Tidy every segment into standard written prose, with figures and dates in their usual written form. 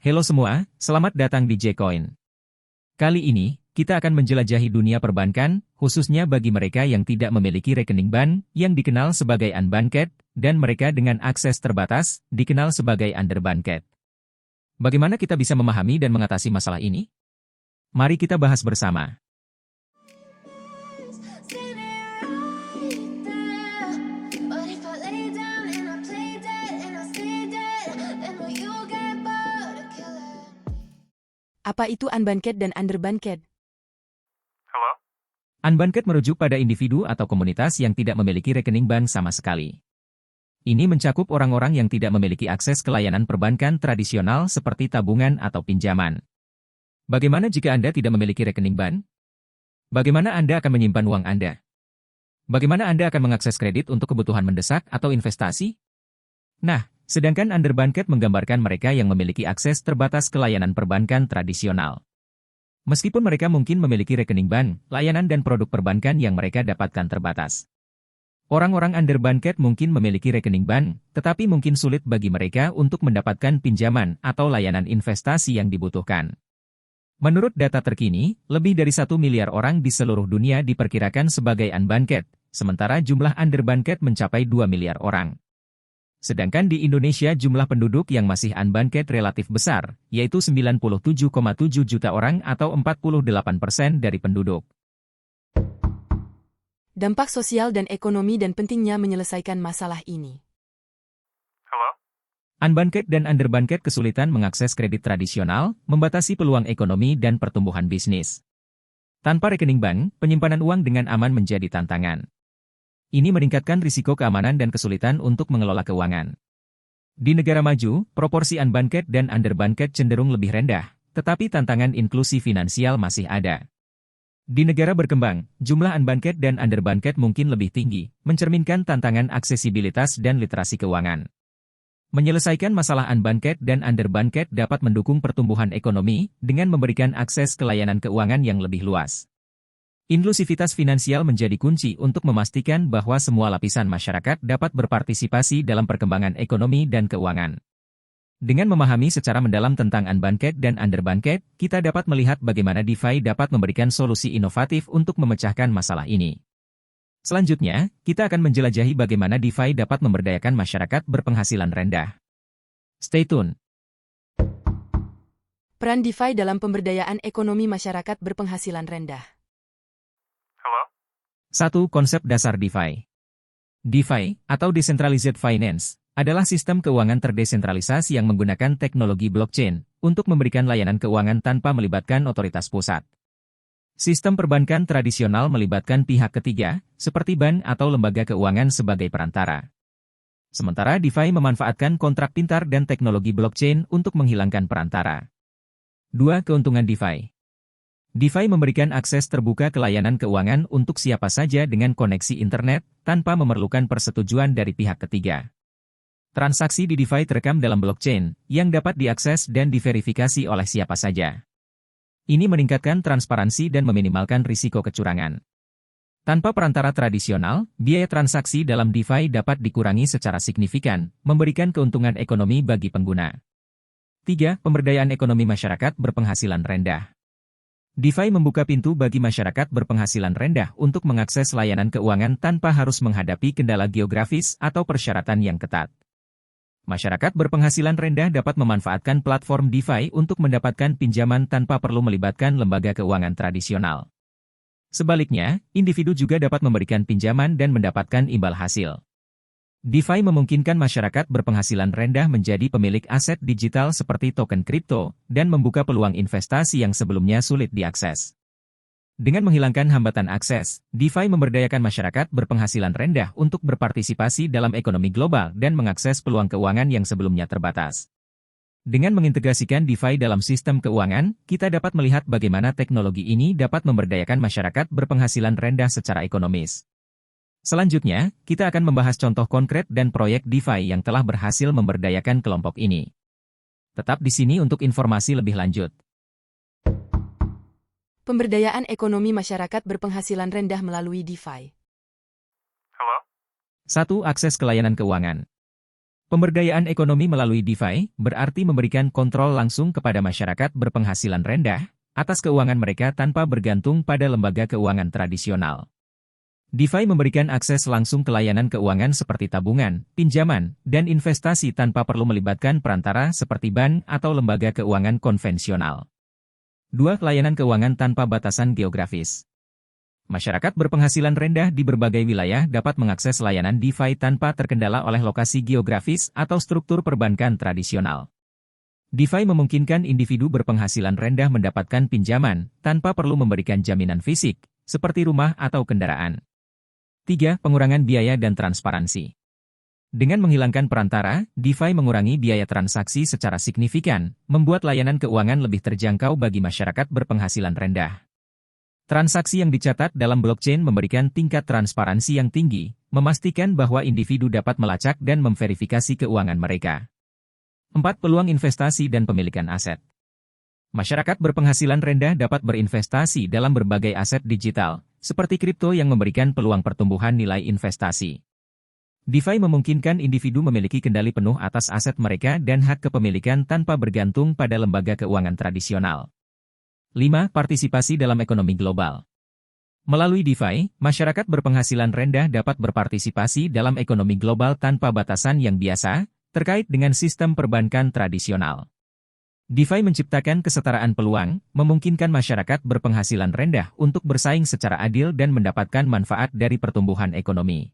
Halo semua, selamat datang di J-Coin. Kali ini, kita akan menjelajahi dunia perbankan, khususnya bagi mereka yang tidak memiliki rekening bank, yang dikenal sebagai unbanked, dan mereka dengan akses terbatas, dikenal sebagai underbanked. Bagaimana kita bisa memahami dan mengatasi masalah ini? Mari kita bahas bersama. Apa itu unbanked dan underbanked? Halo? Unbanked merujuk pada individu atau komunitas yang tidak memiliki rekening bank sama sekali. Ini mencakup orang-orang yang tidak memiliki akses ke layanan perbankan tradisional seperti tabungan atau pinjaman. Bagaimana jika Anda tidak memiliki rekening bank? Bagaimana Anda akan menyimpan uang Anda? Bagaimana Anda akan mengakses kredit untuk kebutuhan mendesak atau investasi? Nah, sedangkan underbanked menggambarkan mereka yang memiliki akses terbatas ke layanan perbankan tradisional. Meskipun mereka mungkin memiliki rekening bank, layanan dan produk perbankan yang mereka dapatkan terbatas. Orang-orang underbanked mungkin memiliki rekening bank, tetapi mungkin sulit bagi mereka untuk mendapatkan pinjaman atau layanan investasi yang dibutuhkan. Menurut data terkini, lebih dari 1 miliar orang di seluruh dunia diperkirakan sebagai unbanked, sementara jumlah underbanked mencapai 2 miliar orang. Sedangkan di Indonesia jumlah penduduk yang masih unbanked relatif besar, yaitu 97,7 juta orang atau 48% dari penduduk. Dampak sosial dan ekonomi dan pentingnya menyelesaikan masalah ini. Halo? Unbanked dan underbanked kesulitan mengakses kredit tradisional, membatasi peluang ekonomi dan pertumbuhan bisnis. Tanpa rekening bank, penyimpanan uang dengan aman menjadi tantangan. Ini meningkatkan risiko keamanan dan kesulitan untuk mengelola keuangan. Di negara maju, proporsi unbanked dan underbanked cenderung lebih rendah, tetapi tantangan inklusi finansial masih ada. Di negara berkembang, jumlah unbanked dan underbanked mungkin lebih tinggi, mencerminkan tantangan aksesibilitas dan literasi keuangan. Menyelesaikan masalah unbanked dan underbanked dapat mendukung pertumbuhan ekonomi dengan memberikan akses ke layanan keuangan yang lebih luas. Inklusivitas finansial menjadi kunci untuk memastikan bahwa semua lapisan masyarakat dapat berpartisipasi dalam perkembangan ekonomi dan keuangan. Dengan memahami secara mendalam tentang unbanked dan underbanked, kita dapat melihat bagaimana DeFi dapat memberikan solusi inovatif untuk memecahkan masalah ini. Selanjutnya, kita akan menjelajahi bagaimana DeFi dapat memberdayakan masyarakat berpenghasilan rendah. Stay tune. Peran DeFi dalam pemberdayaan ekonomi masyarakat berpenghasilan rendah. 1. Konsep dasar DeFi. DeFi, atau Decentralized Finance, adalah sistem keuangan terdesentralisasi yang menggunakan teknologi blockchain untuk memberikan layanan keuangan tanpa melibatkan otoritas pusat. Sistem perbankan tradisional melibatkan pihak ketiga, seperti bank atau lembaga keuangan sebagai perantara. Sementara DeFi memanfaatkan kontrak pintar dan teknologi blockchain untuk menghilangkan perantara. 2. Keuntungan DeFi. DeFi memberikan akses terbuka ke layanan keuangan untuk siapa saja dengan koneksi internet, tanpa memerlukan persetujuan dari pihak ketiga. Transaksi di DeFi terekam dalam blockchain, yang dapat diakses dan diverifikasi oleh siapa saja. Ini meningkatkan transparansi dan meminimalkan risiko kecurangan. Tanpa perantara tradisional, biaya transaksi dalam DeFi dapat dikurangi secara signifikan, memberikan keuntungan ekonomi bagi pengguna. 3. Pemberdayaan ekonomi masyarakat berpenghasilan rendah. DeFi membuka pintu bagi masyarakat berpenghasilan rendah untuk mengakses layanan keuangan tanpa harus menghadapi kendala geografis atau persyaratan yang ketat. Masyarakat berpenghasilan rendah dapat memanfaatkan platform DeFi untuk mendapatkan pinjaman tanpa perlu melibatkan lembaga keuangan tradisional. Sebaliknya, individu juga dapat memberikan pinjaman dan mendapatkan imbal hasil. DeFi memungkinkan masyarakat berpenghasilan rendah menjadi pemilik aset digital seperti token kripto, dan membuka peluang investasi yang sebelumnya sulit diakses. Dengan menghilangkan hambatan akses, DeFi memberdayakan masyarakat berpenghasilan rendah untuk berpartisipasi dalam ekonomi global dan mengakses peluang keuangan yang sebelumnya terbatas. Dengan mengintegrasikan DeFi dalam sistem keuangan, kita dapat melihat bagaimana teknologi ini dapat memberdayakan masyarakat berpenghasilan rendah secara ekonomis. Selanjutnya, kita akan membahas contoh konkret dan proyek DeFi yang telah berhasil memberdayakan kelompok ini. Tetap di sini untuk informasi lebih lanjut. Pemberdayaan ekonomi masyarakat berpenghasilan rendah melalui DeFi. Halo? 1. Akses ke layanan keuangan. Pemberdayaan ekonomi melalui DeFi berarti memberikan kontrol langsung kepada masyarakat berpenghasilan rendah atas keuangan mereka tanpa bergantung pada lembaga keuangan tradisional. DeFi memberikan akses langsung ke layanan keuangan seperti tabungan, pinjaman, dan investasi tanpa perlu melibatkan perantara seperti bank atau lembaga keuangan konvensional. 2. Layanan keuangan tanpa batasan geografis. Masyarakat berpenghasilan rendah di berbagai wilayah dapat mengakses layanan DeFi tanpa terkendala oleh lokasi geografis atau struktur perbankan tradisional. DeFi memungkinkan individu berpenghasilan rendah mendapatkan pinjaman tanpa perlu memberikan jaminan fisik, seperti rumah atau kendaraan. 3. Pengurangan biaya dan transparansi. Dengan menghilangkan perantara, DeFi mengurangi biaya transaksi secara signifikan, membuat layanan keuangan lebih terjangkau bagi masyarakat berpenghasilan rendah. Transaksi yang dicatat dalam blockchain memberikan tingkat transparansi yang tinggi, memastikan bahwa individu dapat melacak dan memverifikasi keuangan mereka. 4. Peluang investasi dan pemilikan aset. Masyarakat berpenghasilan rendah dapat berinvestasi dalam berbagai aset digital, seperti kripto yang memberikan peluang pertumbuhan nilai investasi. DeFi memungkinkan individu memiliki kendali penuh atas aset mereka dan hak kepemilikan tanpa bergantung pada lembaga keuangan tradisional. 5. Partisipasi dalam ekonomi global. Melalui DeFi, masyarakat berpenghasilan rendah dapat berpartisipasi dalam ekonomi global tanpa batasan yang biasa, terkait dengan sistem perbankan tradisional. DeFi menciptakan kesetaraan peluang, memungkinkan masyarakat berpenghasilan rendah untuk bersaing secara adil dan mendapatkan manfaat dari pertumbuhan ekonomi.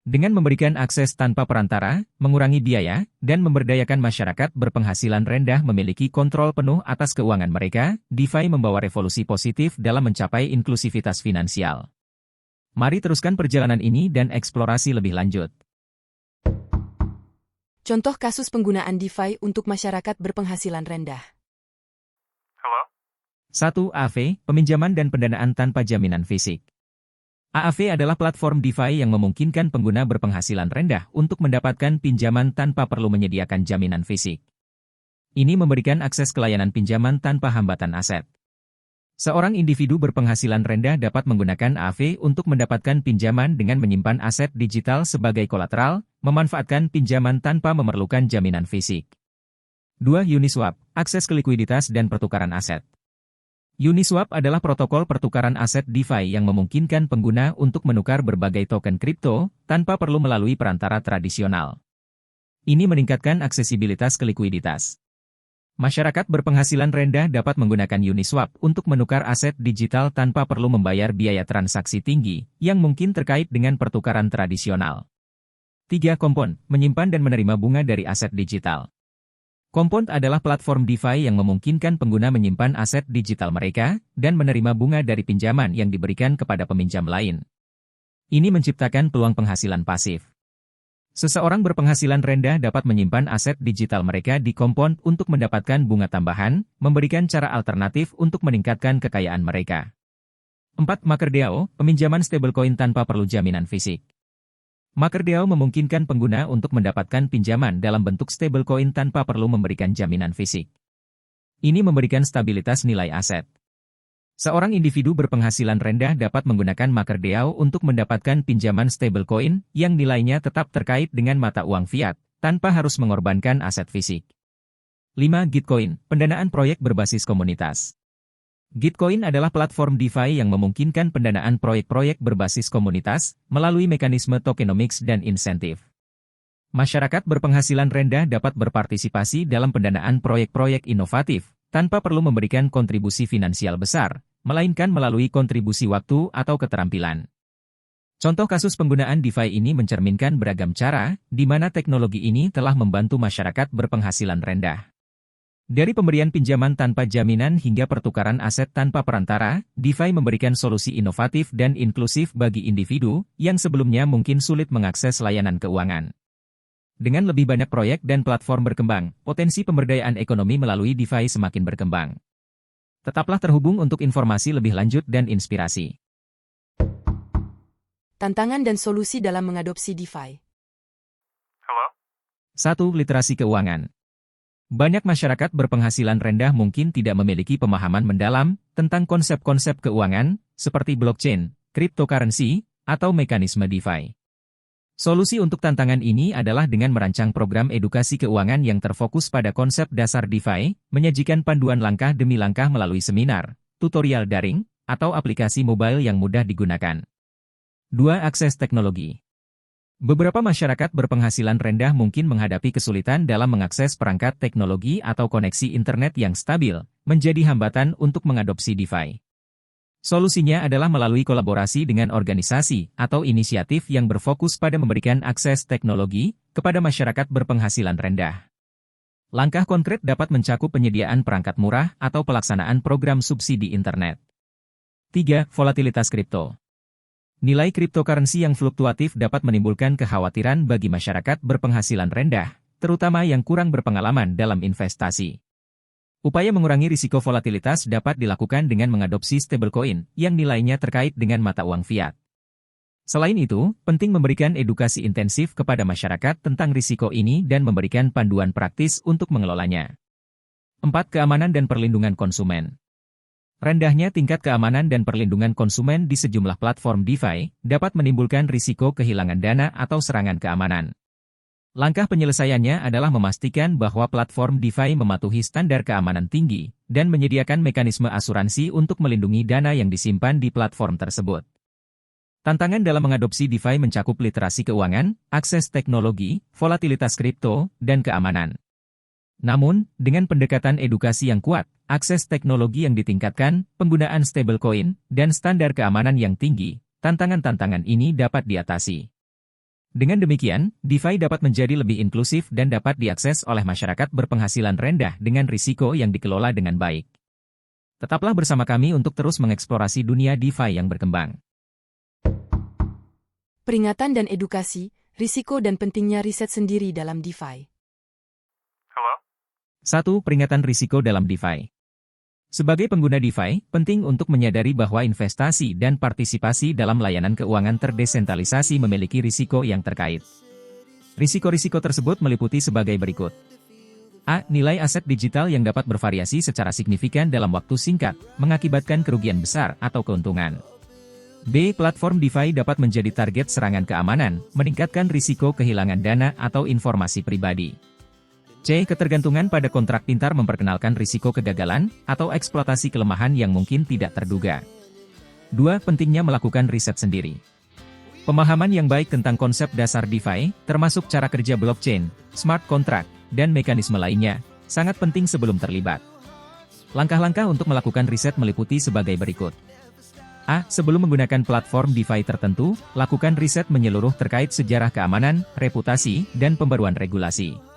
Dengan memberikan akses tanpa perantara, mengurangi biaya, dan memberdayakan masyarakat berpenghasilan rendah memiliki kontrol penuh atas keuangan mereka, DeFi membawa revolusi positif dalam mencapai inklusivitas finansial. Mari teruskan perjalanan ini dan eksplorasi lebih lanjut. Contoh kasus penggunaan DeFi untuk masyarakat berpenghasilan rendah. Hello? 1. AAV, peminjaman dan pendanaan tanpa jaminan fisik. AAV adalah platform DeFi yang memungkinkan pengguna berpenghasilan rendah untuk mendapatkan pinjaman tanpa perlu menyediakan jaminan fisik. Ini memberikan akses ke layanan pinjaman tanpa hambatan aset. Seorang individu berpenghasilan rendah dapat menggunakan AAV untuk mendapatkan pinjaman dengan menyimpan aset digital sebagai kolateral, memanfaatkan pinjaman tanpa memerlukan jaminan fisik. 2. Uniswap, akses ke likuiditas dan pertukaran aset. Uniswap adalah protokol pertukaran aset DeFi yang memungkinkan pengguna untuk menukar berbagai token kripto tanpa perlu melalui perantara tradisional. Ini meningkatkan aksesibilitas ke likuiditas. Masyarakat berpenghasilan rendah dapat menggunakan Uniswap untuk menukar aset digital tanpa perlu membayar biaya transaksi tinggi yang mungkin terkait dengan pertukaran tradisional. 3. Compound, menyimpan dan menerima bunga dari aset digital. Compound adalah platform DeFi yang memungkinkan pengguna menyimpan aset digital mereka dan menerima bunga dari pinjaman yang diberikan kepada peminjam lain. Ini menciptakan peluang penghasilan pasif. Seseorang berpenghasilan rendah dapat menyimpan aset digital mereka di Compound untuk mendapatkan bunga tambahan, memberikan cara alternatif untuk meningkatkan kekayaan mereka. 4. MakerDAO, peminjaman stablecoin tanpa perlu jaminan fisik. MakerDAO memungkinkan pengguna untuk mendapatkan pinjaman dalam bentuk stablecoin tanpa perlu memberikan jaminan fisik. Ini memberikan stabilitas nilai aset. Seorang individu berpenghasilan rendah dapat menggunakan MakerDAO untuk mendapatkan pinjaman stablecoin yang nilainya tetap terkait dengan mata uang fiat, tanpa harus mengorbankan aset fisik. 5. Gitcoin, pendanaan proyek berbasis komunitas. Gitcoin adalah platform DeFi yang memungkinkan pendanaan proyek-proyek berbasis komunitas melalui mekanisme tokenomics dan insentif. Masyarakat berpenghasilan rendah dapat berpartisipasi dalam pendanaan proyek-proyek inovatif tanpa perlu memberikan kontribusi finansial besar, melainkan melalui kontribusi waktu atau keterampilan. Contoh kasus penggunaan DeFi ini mencerminkan beragam cara di mana teknologi ini telah membantu masyarakat berpenghasilan rendah. Dari pemberian pinjaman tanpa jaminan hingga pertukaran aset tanpa perantara, DeFi memberikan solusi inovatif dan inklusif bagi individu yang sebelumnya mungkin sulit mengakses layanan keuangan. Dengan lebih banyak proyek dan platform berkembang, potensi pemberdayaan ekonomi melalui DeFi semakin berkembang. Tetaplah terhubung untuk informasi lebih lanjut dan inspirasi. Tantangan dan solusi dalam mengadopsi DeFi. Hello? 1. Literasi keuangan. Banyak masyarakat berpenghasilan rendah mungkin tidak memiliki pemahaman mendalam tentang konsep-konsep keuangan, seperti blockchain, cryptocurrency, atau mekanisme DeFi. Solusi untuk tantangan ini adalah dengan merancang program edukasi keuangan yang terfokus pada konsep dasar DeFi, menyajikan panduan langkah demi langkah melalui seminar, tutorial daring, atau aplikasi mobile yang mudah digunakan. 2. Akses teknologi. Beberapa masyarakat berpenghasilan rendah mungkin menghadapi kesulitan dalam mengakses perangkat teknologi atau koneksi internet yang stabil, menjadi hambatan untuk mengadopsi DeFi. Solusinya adalah melalui kolaborasi dengan organisasi atau inisiatif yang berfokus pada memberikan akses teknologi kepada masyarakat berpenghasilan rendah. Langkah konkret dapat mencakup penyediaan perangkat murah atau pelaksanaan program subsidi internet. 3. Volatilitas kripto. Nilai cryptocurrency yang fluktuatif dapat menimbulkan kekhawatiran bagi masyarakat berpenghasilan rendah, terutama yang kurang berpengalaman dalam investasi. Upaya mengurangi risiko volatilitas dapat dilakukan dengan mengadopsi stablecoin yang nilainya terkait dengan mata uang fiat. Selain itu, penting memberikan edukasi intensif kepada masyarakat tentang risiko ini dan memberikan panduan praktis untuk mengelolanya. 4. Keamanan dan perlindungan konsumen. Rendahnya tingkat keamanan dan perlindungan konsumen di sejumlah platform DeFi dapat menimbulkan risiko kehilangan dana atau serangan keamanan. Langkah penyelesaiannya adalah memastikan bahwa platform DeFi mematuhi standar keamanan tinggi dan menyediakan mekanisme asuransi untuk melindungi dana yang disimpan di platform tersebut. Tantangan dalam mengadopsi DeFi mencakup literasi keuangan, akses teknologi, volatilitas kripto, dan keamanan. Namun, dengan pendekatan edukasi yang kuat, akses teknologi yang ditingkatkan, penggunaan stablecoin, dan standar keamanan yang tinggi, tantangan-tantangan ini dapat diatasi. Dengan demikian, DeFi dapat menjadi lebih inklusif dan dapat diakses oleh masyarakat berpenghasilan rendah dengan risiko yang dikelola dengan baik. Tetaplah bersama kami untuk terus mengeksplorasi dunia DeFi yang berkembang. Peringatan dan edukasi, risiko dan pentingnya riset sendiri dalam DeFi. 1. Peringatan risiko dalam DeFi. Sebagai pengguna DeFi, penting untuk menyadari bahwa investasi dan partisipasi dalam layanan keuangan terdesentralisasi memiliki risiko yang terkait. Risiko-risiko tersebut meliputi sebagai berikut. A. Nilai aset digital yang dapat bervariasi secara signifikan dalam waktu singkat, mengakibatkan kerugian besar atau keuntungan. B. Platform DeFi dapat menjadi target serangan keamanan, meningkatkan risiko kehilangan dana atau informasi pribadi. C. Ketergantungan pada kontrak pintar memperkenalkan risiko kegagalan atau eksploitasi kelemahan yang mungkin tidak terduga. 2. Pentingnya melakukan riset sendiri. Pemahaman yang baik tentang konsep dasar DeFi, termasuk cara kerja blockchain, smart contract, dan mekanisme lainnya, sangat penting sebelum terlibat. Langkah-langkah untuk melakukan riset meliputi sebagai berikut. A. Sebelum menggunakan platform DeFi tertentu, lakukan riset menyeluruh terkait sejarah keamanan, reputasi, dan pembaruan regulasi.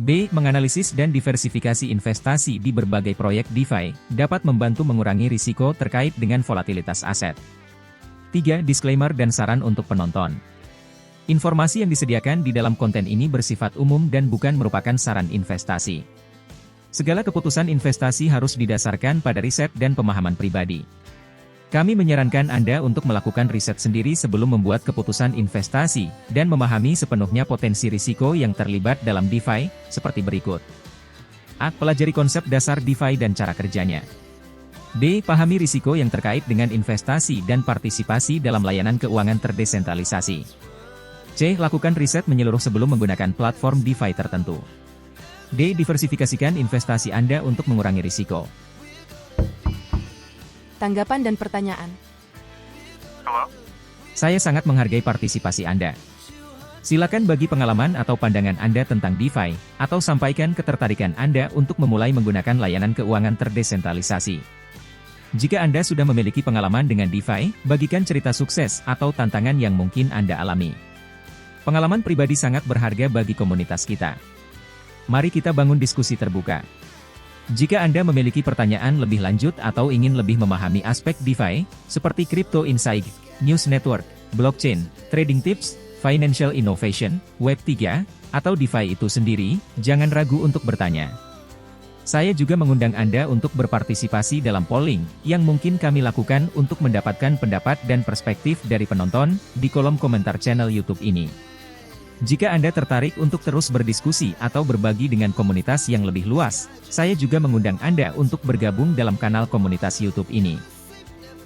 B. Menganalisis dan diversifikasi investasi di berbagai proyek DeFi dapat membantu mengurangi risiko terkait dengan volatilitas aset. 3. Disclaimer dan saran untuk penonton. Informasi yang disediakan di dalam konten ini bersifat umum dan bukan merupakan saran investasi. Segala keputusan investasi harus didasarkan pada riset dan pemahaman pribadi. Kami menyarankan Anda untuk melakukan riset sendiri sebelum membuat keputusan investasi dan memahami sepenuhnya potensi risiko yang terlibat dalam DeFi, seperti berikut. A. Pelajari konsep dasar DeFi dan cara kerjanya. B. Pahami risiko yang terkait dengan investasi dan partisipasi dalam layanan keuangan terdesentralisasi. C. Lakukan riset menyeluruh sebelum menggunakan platform DeFi tertentu. D. Diversifikasikan investasi Anda untuk mengurangi risiko. Tanggapan dan pertanyaan. Saya sangat menghargai partisipasi Anda. Silakan bagi pengalaman atau pandangan Anda tentang DeFi, atau sampaikan ketertarikan Anda untuk memulai menggunakan layanan keuangan terdesentralisasi. Jika Anda sudah memiliki pengalaman dengan DeFi, bagikan cerita sukses atau tantangan yang mungkin Anda alami. Pengalaman pribadi sangat berharga bagi komunitas kita. Mari kita bangun diskusi terbuka. Jika Anda memiliki pertanyaan lebih lanjut atau ingin lebih memahami aspek DeFi, seperti Crypto Insight, News Network, Blockchain, Trading Tips, Financial Innovation, Web3, atau DeFi itu sendiri, jangan ragu untuk bertanya. Saya juga mengundang Anda untuk berpartisipasi dalam polling, yang mungkin kami lakukan untuk mendapatkan pendapat dan perspektif dari penonton, di kolom komentar channel YouTube ini. Jika Anda tertarik untuk terus berdiskusi atau berbagi dengan komunitas yang lebih luas, saya juga mengundang Anda untuk bergabung dalam kanal komunitas YouTube ini.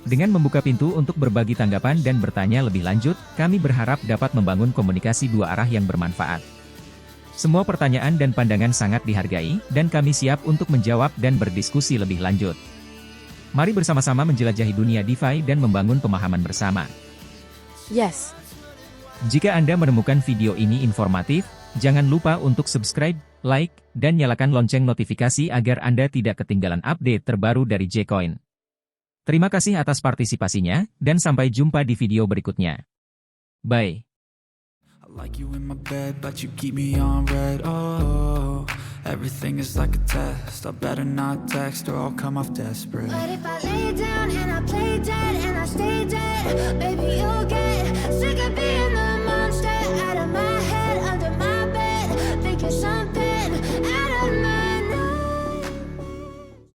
Dengan membuka pintu untuk berbagi tanggapan dan bertanya lebih lanjut, kami berharap dapat membangun komunikasi dua arah yang bermanfaat. Semua pertanyaan dan pandangan sangat dihargai, dan kami siap untuk menjawab dan berdiskusi lebih lanjut. Mari bersama-sama menjelajahi dunia DeFi dan membangun pemahaman bersama. Yes. Jika Anda menemukan video ini informatif, jangan lupa untuk subscribe, like, dan nyalakan lonceng notifikasi agar Anda tidak ketinggalan update terbaru dari J-Coin. Terima kasih atas partisipasinya, dan sampai jumpa di video berikutnya. Bye. I like you in my bed, but you keep me on red. Oh, everything is like a test. I better not text or I'll come off desperate. What if I lay down and I play dead and I stay dead?